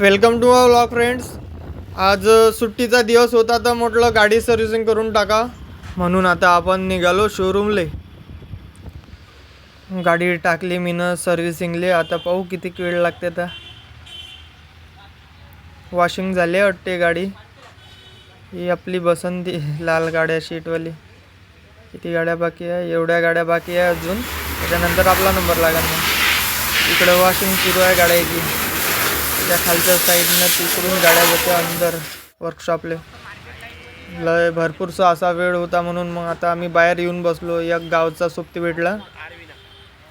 Welcome to our vlog friends. आज सुट्टीचा दिवस होता तर म्हटलं गाडी सर्व्हिसिंग करून टाका, म्हणून आता आपण निघालो शोरूमले. गाडी टाकली मीनं सर्व्हिसिंगले. आता पाहू किती वेळ लागते. तर वॉशिंग झाले वाटते गाडी. ही आपली बसंती लाल गाड्या शीटवाली. किती गाड्या बाकी आहे? एवढ्या गाड्या बाकी आहे अजून. त्याच्यानंतर आपला नंबर लागेल. मग इकडं वॉशिंग सुरू आहे गाड्याची. त्या खालच्या साईडनं तिकडून गाड्या जाते अंदर वर्कशॉपले. लय भरपूरसा असा वेळ होता म्हणून मग आता आम्ही बाहेर येऊन बसलो. एक गावचा सोबती भेटला,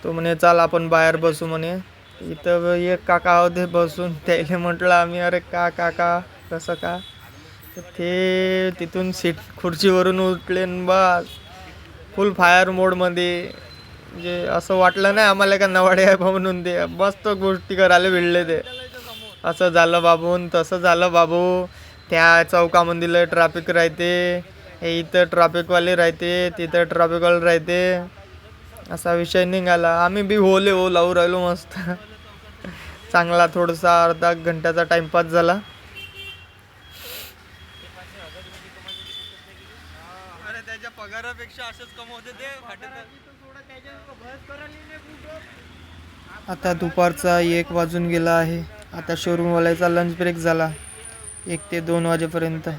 तो म्हणे चाल आपण बाहेर बसू म्हणे. इथं एक काका होते बसून. त्याला म्हटलं आम्ही अरे का काका कसं का, ते तिथून सीट खुर्चीवरून उठले बस फुल फायर मोडमध्ये. म्हणजे असं वाटलं नाही आम्हाला का नवाडे आहे म्हणून. ते मस्त गोष्टी करायला भिडले. ते असं झालं बाबून तसं झालं बाबू. त्या चौकामध्ये लय ट्रॅफिक राहते, हे इथं ट्रॅफिकवाले राहते, तिथं ट्रॅफिकवाले राहते, असा विषय निघाला. आम्ही बी हो लावू राहिलो मस्त. चांगला थोडासा अर्धा घंट्याचा टाइमपास झाला. अरे त्याच्या पगारापेक्षा असेच कमवते ते. आता दुपारचा 1 वाजून गेला आहे. आता शोरूमवाल्याचा लंच ब्रेक झाला. 1 ते 2 वाजेपर्यंत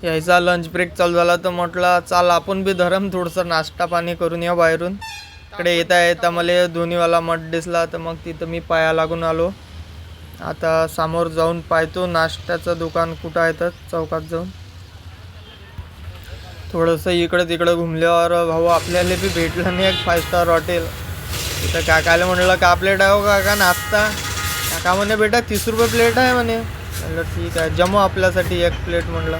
यायचा लंच ब्रेक चालू झाला. तर म्हटलं चाल आपण बी धरम थोडंसं नाश्ता पाणी करून या बाहेरून. इकडे येता मला दोन्हीवाला मठ दिसला, तर मग तिथं मी पाया लागून आलो. आता समोर जाऊन पाहतो नाश्त्याचं दुकान कुठं आहे. तर चौकात जाऊन थोडंसं इकडं तिकडं घुमल्यावर भाऊ आपल्याला बी भेटलं नाही एक 5 स्टार हॉटेल. तिथं काकाला म्हटलं का प्लेट आहे हो काका नाश्ता. काका म्हणे बेटा 30 रुपये प्लेट आहे म्हणे. म्हटलं ठीक आहे जमो आपल्यासाठी 1 प्लेट म्हटलं.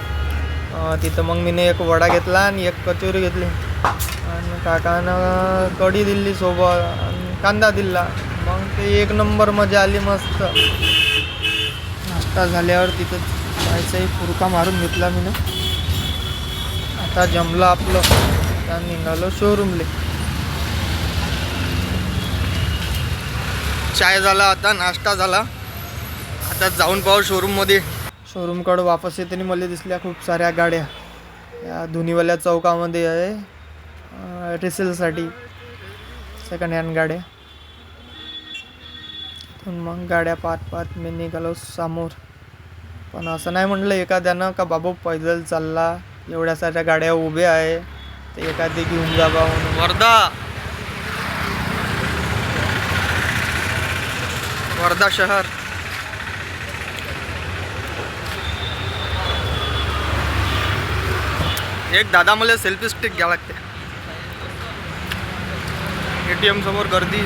तिथं मग मीने 1 वडा घेतला आणि 1 कचोरी घेतली आणि काकानं कढी दिली सोबत आणि कांदा दिला. मग ते 1 नंबर मजा आली मस्त. नाश्ता झाल्यावर तिथं जायचंही फुरका मारून घेतला मीनं. आता जमलं आपलं. आता निघालो शोरूमले. चाय झाला, आता नाश्ता झाला. आता जाऊन पाहू शोरूममध्ये. शोरूमकडं वापस येताना मला दिसल्या खूप साऱ्या गाड्या. या धुनीवाल्या चौकामध्ये आहे रिसेलसाठी सेकंड हँड गाड्या. मग गाड्या पाहत मी निघालो समोर. पण असं नाही म्हटलं एखाद्यानं का बाबू पैदल चालला, एवढ्या साऱ्या गाड्या उभ्या आहे ते एखादी घेऊन जावा म्हणून. वर्धा शहर. एक दादा मला सेल्फी स्टिक घ्यावं लागते. ATM समोर गर्दी.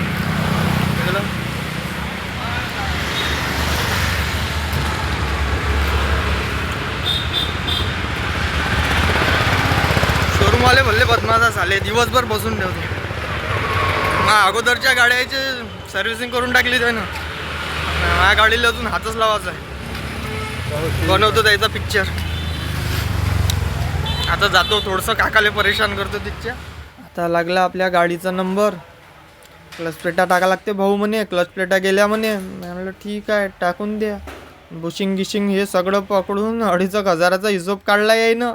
शोरूमवाले भल्ले बदमाश झाले, दिवसभर बसून ठेवतो. माझ्या अगोदरच्या गाड्याची सर्व्हिसिंग करून टाकली त्यानं. माझ्या गाडीला अजून हातच लावायचा आहे. बनवतो त्याचा पिक्चर. आता जातो थोडंसं काकाले परेशान करतो तिच्या. आता लागला आपल्या गाडीचा नंबर. क्लच प्लेटा टाका लागते भाऊ म्हणे. क्लच प्लेटा गेल्या म्हणे. म्हणलं ठीक आहे टाकून द्या. बुशिंग गिशिंग हे सगळं पकडून 2,500 हिशोब काढला आहे ना.